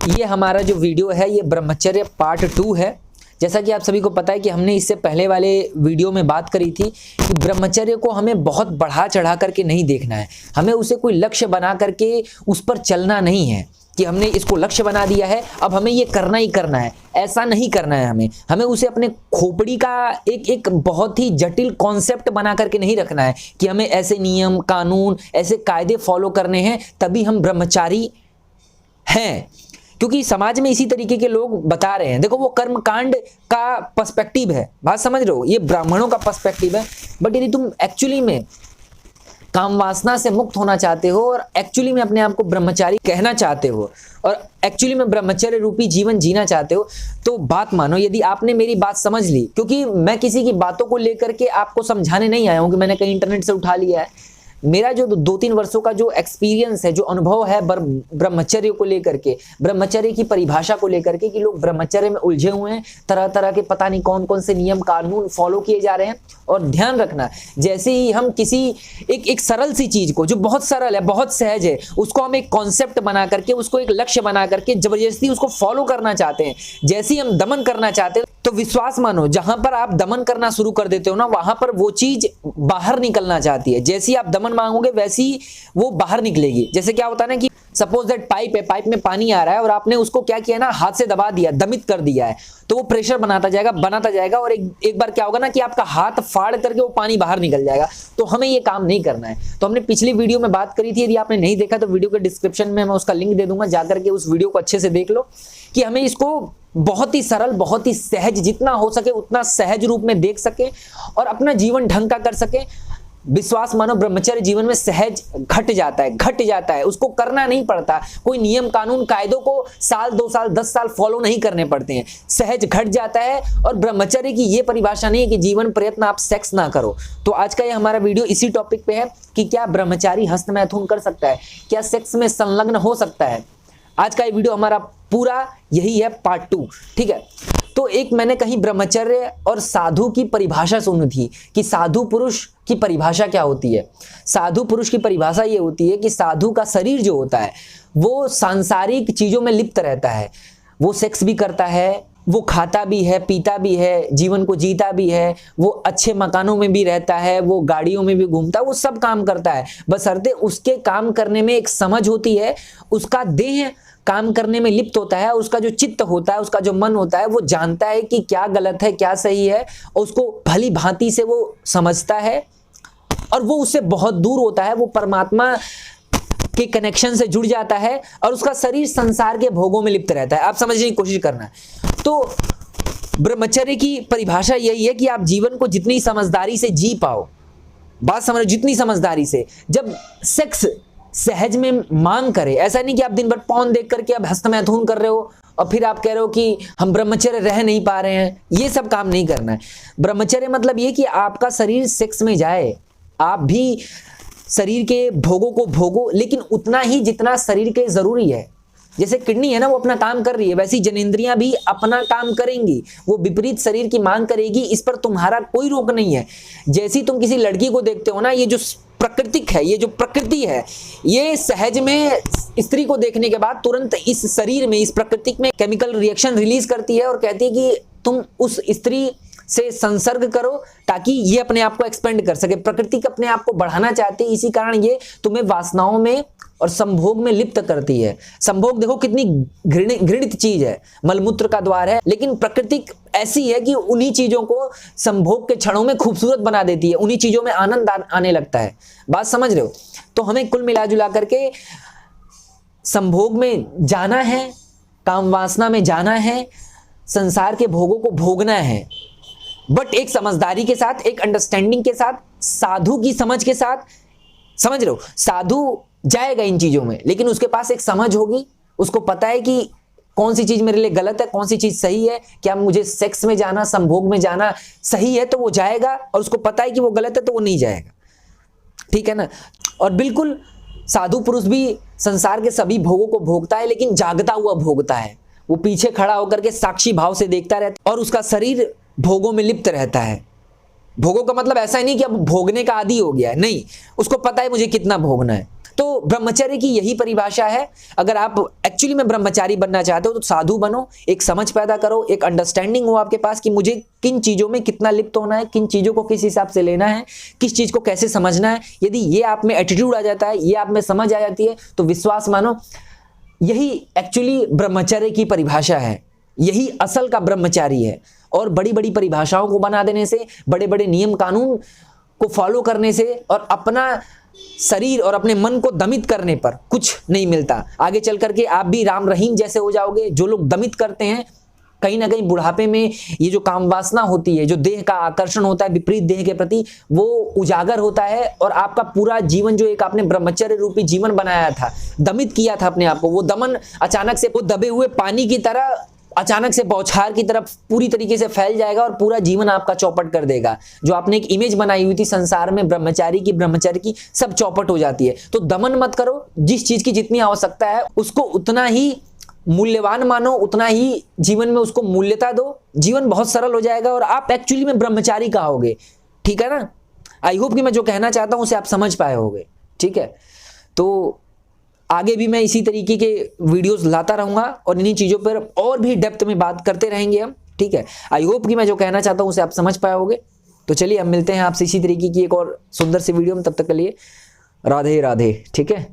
ये हमारा जो वीडियो है ये ब्रह्मचर्य पार्ट 2 है। जैसा कि आप सभी को पता है कि हमने इससे पहले वाले वीडियो में बात करी थी कि ब्रह्मचर्य को हमें बहुत बढ़ा चढ़ा करके नहीं देखना है, हमें उसे कोई लक्ष्य बना करके उस पर चलना नहीं है कि हमने इसको लक्ष्य बना दिया है अब हमें ये करना ही करना है। ऐसा नहीं करना है, हमें उसे अपने खोपड़ी का एक बहुत ही जटिल कॉन्सेप्ट बना करके नहीं रखना है कि हमें ऐसे नियम कानून ऐसे कायदे फॉलो करने हैं तभी हम ब्रह्मचारी हैं। क्योंकि समाज में इसी तरीके के लोग बता रहे हैं। देखो वो कर्मकांड का पर्सपेक्टिव है, बात समझ रहे हो, ये ब्राह्मणों का पर्सपेक्टिव है। बट यदि तुम एक्चुअली में काम वासना से मुक्त होना चाहते हो और एक्चुअली में अपने आप को ब्रह्मचारी कहना चाहते हो और एक्चुअली में ब्रह्मचर्य रूपी जीवन जीना चाहते हो तो बात मानो। यदि आपने मेरी बात समझ ली, क्योंकि मैं किसी की बातों को लेकर के आपको समझाने नहीं आया हूं कि मैंने कहीं इंटरनेट से उठा लिया है। मेरा जो 2-3 वर्षों का जो एक्सपीरियंस है, जो अनुभव है ब्रह्मचर्य को लेकर के, ब्रह्मचर्य की परिभाषा को लेकर के कि लोग ब्रह्मचर्य में उलझे हुए हैं, तरह तरह के पता नहीं कौन कौन से नियम कानून फॉलो किए जा रहे हैं। और ध्यान रखना, जैसे ही हम किसी एक सरल सी चीज को जो बहुत सरल है बहुत सहज है उसको हम एक कॉन्सेप्ट बना करके उसको एक लक्ष्य बना करके जबरदस्ती उसको फॉलो करना चाहते हैं, जैसे ही हम दमन करना चाहते हैं तो विश्वास मानो जहां पर आप दमन करना शुरू कर देते हो ना वहां पर वो चीज बाहर निकलना चाहती है। जैसे ही आप दमन मांगोगे वैसे ही वो बाहर निकलेगी। जैसे क्या होता है ना कि सपोज दैट पाइप है, पाइप में पानी आ रहा है और आपने उसको क्या किया ना, हाथ से दबा दिया, दमित कर दिया है, तो वो प्रेशर बनाता जाएगा और एक बार क्या होगा ना कि आपका हाथ फाड़ करके वो पानी बाहर निकल जाएगा। तो हमें ये काम नहीं करना है। तो हमने पिछली वीडियो में बात करी थी, यदि आपने नहीं देखा तो वीडियो के डिस्क्रिप्शन में मैं उसका लिंक दे दूंगा, जाकर के उस वीडियो को अच्छे से देख लो कि हमें इसको बहुत ही सरल बहुत ही सहज, जितना हो सके उतना सहज रूप में देख सके और अपना जीवन ढंग का कर सके। विश्वास मानो ब्रह्मचर्य जीवन में सहज घट जाता है, उसको करना नहीं पड़ता। कोई नियम कानून कायदों को साल 2 साल 10 साल फॉलो नहीं करने पड़ते हैं, सहज घट जाता है। और ब्रह्मचर्य की ये परिभाषा नहीं है कि जीवन प्रयत्न आप सेक्स ना करो। तो आज का ये हमारा वीडियो इसी टॉपिक पे है कि क्या ब्रह्मचारी हस्त मैथुन कर सकता है, क्या सेक्स में संलग्न हो सकता है। आज का ये वीडियो हमारा पूरा यही है, पार्ट 2, ठीक है। तो एक मैंने कहीं ब्रह्मचर्य और साधु की परिभाषा सुनी थी कि साधु पुरुष की परिभाषा क्या होती है। साधु पुरुष की परिभाषा ये होती है कि साधु का शरीर जो होता है वो सांसारिक चीजों में लिप्त रहता है, वो सेक्स भी करता है, वो खाता भी है, पीता भी है, जीवन को जीता भी है, वो अच्छे मकानों में भी रहता है, वो गाड़ियों में भी घूमता है, वो सब काम करता है, बशर्ते उसके काम करने में एक समझ होती है, उसका देह काम करने में लिप्त होता है, उसका जो चित्त होता है, उसका जो मन होता है वो जानता है कि क्या गलत है क्या सही है और उसको भली भांति से वो समझता है और वो उससे बहुत दूर होता है, वो परमात्मा के कनेक्शन से जुड़ जाता है और उसका शरीर संसार के भोगों में लिप्त रहता है। आप समझने की कोशिश करना है। तो ब्रह्मचर्य की परिभाषा यही है कि आप जीवन को जितनी समझदारी से जी पाओ, बात समझो, जितनी समझदारी से, जब सेक्स सहज में मांग करे, ऐसा नहीं कि आप दिन भर पॉर्न देख करके आप हस्त मैथुन कर रहे हो और फिर आप कह रहे हो कि हम ब्रह्मचर्य रह नहीं पा रहे हैं। ये सब काम नहीं करना है। ब्रह्मचर्य मतलब ये कि आपका शरीर सेक्स में जाए, आप भी शरीर के भोगों को भोगो, लेकिन उतना ही जितना शरीर के जरूरी है। जैसे किडनी है ना, वो अपना काम कर रही है, वैसी जनेंद्रियां भी अपना काम करेंगी, वो विपरीत शरीर की मांग करेगी, इस पर तुम्हारा कोई रोक नहीं है। जैसी तुम किसी लड़की को देखते हो ना, ये जो प्राकृतिक है, ये जो प्रकृति है, ये सहज में स्त्री को देखने के बाद तुरंत इस शरीर में, इस प्राकृतिक में केमिकल रिएक्शन रिलीज करती है और कहती है कि तुम उस स्त्री से संसर्ग करो ताकि ये अपने आप को एक्सपेंड कर सके। प्रकृति अपने आप को बढ़ाना चाहती है, इसी कारण ये तुम्हें वासनाओं में और संभोग में लिप्त करती है। संभोग देखो कितनी घृणित चीज है, मलमूत्र का द्वार है, लेकिन प्रकृति ऐसी है कि उन्हीं चीजों को संभोग के क्षणों में खूबसूरत बना देती है, उन्हीं चीजों में आनंद आने लगता है। बात समझ रहे हो। तो हमें कुल मिला जुला करके संभोग में जाना है, काम वासना में जाना है, संसार के भोगों को भोगना है, बट एक समझदारी के साथ, एक अंडरस्टैंडिंग के साथ, साधु की समझ के साथ। समझ रहे हो, साधु जाएगा इन चीजों में, लेकिन उसके पास एक समझ होगी, उसको पता है कि कौन सी चीज मेरे लिए गलत है, कौन सी चीज सही है। क्या मुझे सेक्स में जाना, संभोग में जाना सही है तो वो जाएगा, और उसको पता है कि वो गलत है तो वो नहीं जाएगा, ठीक है ना। और बिल्कुल साधु पुरुष भी संसार के सभी भोगों को भोगता है, लेकिन जागता हुआ भोगता है। वो पीछे खड़ा होकर के साक्षी भाव से देखता रहता है और उसका शरीर भोगों में लिप्त रहता है। भोगों का मतलब ऐसा ही नहीं कि अब भोगने का आदी हो गया है, नहीं, उसको पता है मुझे कितना भोगना है। तो ब्रह्मचर्य की यही परिभाषा है। अगर आप एक्चुअली में ब्रह्मचारी बनना चाहते हो तो साधु बनो, एक समझ पैदा करो, एक अंडरस्टैंडिंग हो आपके पास कि मुझे किन चीजों में कितना लिप्त होना है, किन चीजों को किस हिसाब से लेना है, किस चीज को कैसे समझना है। यदि ये आप में एटीट्यूड आ जाता है, ये आप में समझ आ जाती है, तो विश्वास मानो यही एक्चुअली ब्रह्मचर्य की परिभाषा है, यही असल का ब्रह्मचारी है। और बड़ी बड़ी परिभाषाओं को बना देने से, बड़े बड़े नियम कानून को फॉलो करने से और अपना शरीर और अपने मन को दमित करने पर कुछ नहीं मिलता। आगे चल करके आप भी राम रहीम जैसे हो जाओगे। जो लोग दमित करते हैं, कहीं ना कहीं बुढ़ापे में ये जो काम वासना होती है, जो देह का आकर्षण होता है विपरीत देह के प्रति, वो उजागर होता है और आपका पूरा जीवन जो एक आपने ब्रह्मचर्य रूपी जीवन बनाया था, दमित किया था अपने आप को, वो दमन अचानक से वो दबे हुए पानी की तरह अचानक से बौछार की तरफ पूरी तरीके से फैल जाएगा और पूरा जीवन आपका चौपट कर देगा। जो आपने एक इमेज बनाई हुई थी संसार में ब्रह्मचारी की, सब चौपट हो जाती है। तो दमन मत करो, जिस चीज की जितनी आवश्यकता है उसको उतना ही मूल्यवान मानो, उतना ही जीवन में उसको मूल्यता दो। जीवन बहुत सरल हो जाएगा और आप एक्चुअली में ब्रह्मचारी कहोगे। ठीक है ना? आई होप कि मैं जो कहना चाहता हूं उसे आप समझ पाए होगे। ठीक है, तो आगे भी मैं इसी तरीके के वीडियोस लाता रहूंगा और इन्हीं चीजों पर और भी डेप्थ में बात करते रहेंगे हम। ठीक है, आई होप कि मैं जो कहना चाहता हूं उसे आप समझ पाए होगे। तो चलिए हम मिलते हैं आपसे इसी तरीके की एक और सुंदर सी वीडियो में। तब तक के लिए राधे राधे। ठीक है।